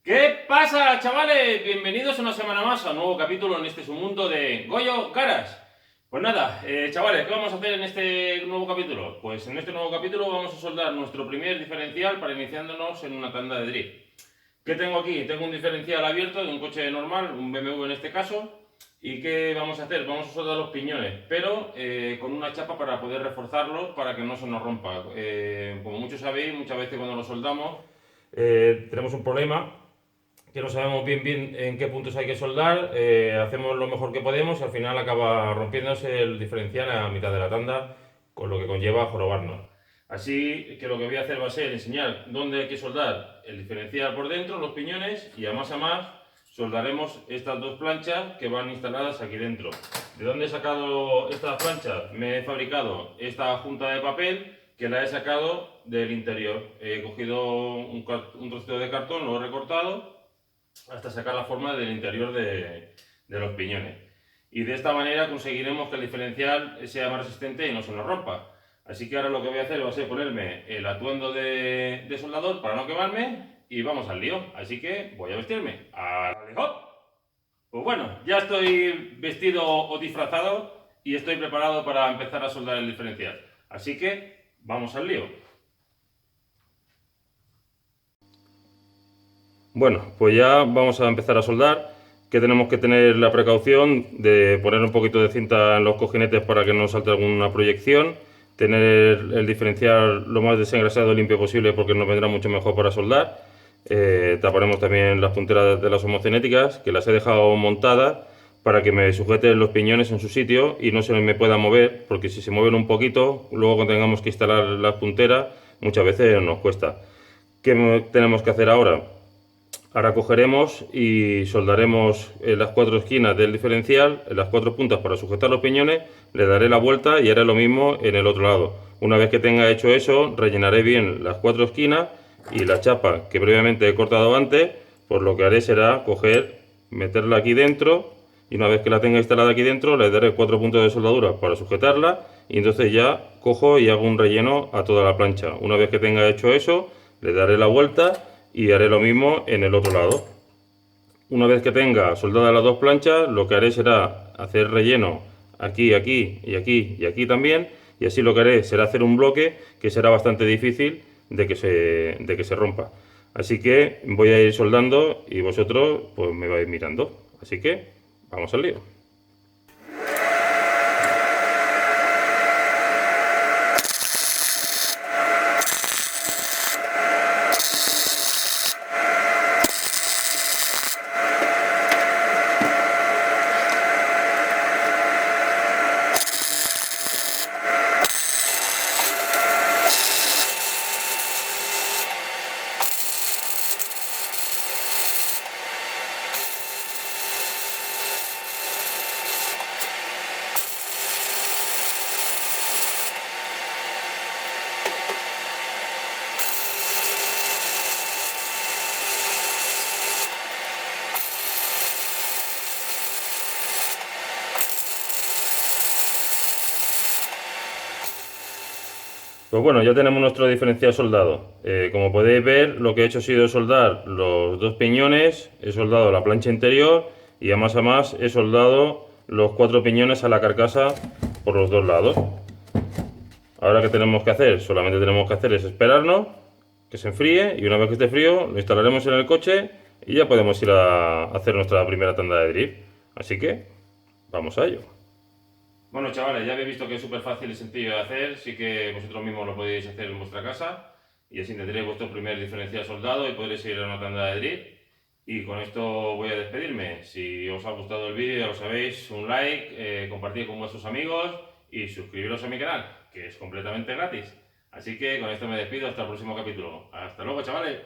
¿Qué pasa, chavales? Bienvenidos una semana más a un nuevo capítulo en este su mundo de Goyo Caras. Pues nada, chavales, ¿qué vamos a hacer en este nuevo capítulo? Pues en este nuevo capítulo vamos a soldar nuestro primer diferencial para iniciándonos en una tanda de drift. ¿Qué tengo aquí? Tengo un diferencial abierto de un coche normal, un BMW en este caso. ¿Y qué vamos a hacer? Vamos a soldar los piñones, pero con una chapa para poder reforzarlos para que no se nos rompa. Como muchos sabéis, muchas veces cuando los soldamos tenemos un problema que no sabemos bien en qué puntos hay que soldar, hacemos lo mejor que podemos y al final acaba rompiéndose el diferencial a mitad de la tanda, con lo que conlleva jorobarnos. Así que lo que voy a hacer va a ser enseñar dónde hay que soldar el diferencial por dentro, los piñones, y a más soldaremos estas dos planchas que van instaladas aquí dentro. ¿De dónde he sacado estas planchas? Me he fabricado esta junta de papel que la he sacado del interior. He cogido un trocito de cartón, lo he recortado hasta sacar la forma del interior de los piñones. Y de esta manera conseguiremos que el diferencial sea más resistente y no se nos rompa. Así que ahora lo que voy a hacer va a ser ponerme el atuendo de soldador para no quemarme y vamos al lío. Así que voy a vestirme. ¡Alejot! Pues bueno, ya estoy vestido o disfrazado y estoy preparado para empezar a soldar el diferencial. Así que vamos al lío. Bueno, pues ya vamos a empezar a soldar, que tenemos que tener la precaución de poner un poquito de cinta en los cojinetes para que no salte alguna proyección, tener el diferencial lo más desengrasado y limpio posible porque nos vendrá mucho mejor para soldar. Taparemos también las punteras de las homocinéticas, que las he dejado montadas para que me sujeten los piñones en su sitio y no se me pueda mover, porque si se mueven un poquito, luego cuando tengamos que instalar las punteras, muchas veces nos cuesta. ¿Qué tenemos que hacer ahora? Ahora cogeremos y soldaremos en las cuatro esquinas del diferencial, en las cuatro puntas para sujetar los piñones, le daré la vuelta y haré lo mismo en el otro lado. Una vez que tenga hecho eso, rellenaré bien las cuatro esquinas y la chapa que previamente he cortado antes, pues lo que haré será coger, meterla aquí dentro y una vez que la tenga instalada aquí dentro, le daré cuatro puntos de soldadura para sujetarla y entonces ya cojo y hago un relleno a toda la plancha. Una vez que tenga hecho eso, le daré la vuelta y haré lo mismo en el otro lado. Una vez que tenga soldadas las dos planchas, lo que haré será hacer relleno aquí, aquí y aquí y aquí también, y así lo que haré será hacer un bloque que será bastante difícil de que se rompa. Así que voy a ir soldando y vosotros pues me vais mirando. Así que vamos al lío. Pues bueno, ya tenemos nuestro diferencial soldado. Como podéis ver, lo que he hecho ha sido soldar los dos piñones, he soldado la plancha interior y a más he soldado los cuatro piñones a la carcasa por los dos lados. Ahora, ¿qué tenemos que hacer? Solamente tenemos que hacer es esperarnos que se enfríe y una vez que esté frío lo instalaremos en el coche y ya podemos ir a hacer nuestra primera tanda de drift. Así que vamos a ello. Bueno, chavales, ya habéis visto que es súper fácil y sencillo de hacer, sí que vosotros mismos lo podéis hacer en vuestra casa y así tendréis vuestro primer diferencial soldado y podréis ir a una tanda de drift. Y con esto voy a despedirme. Si os ha gustado el vídeo, ya lo sabéis, un like, compartir con vuestros amigos y suscribiros a mi canal, que es completamente gratis. Así que con esto me despido hasta el próximo capítulo. Hasta luego, chavales.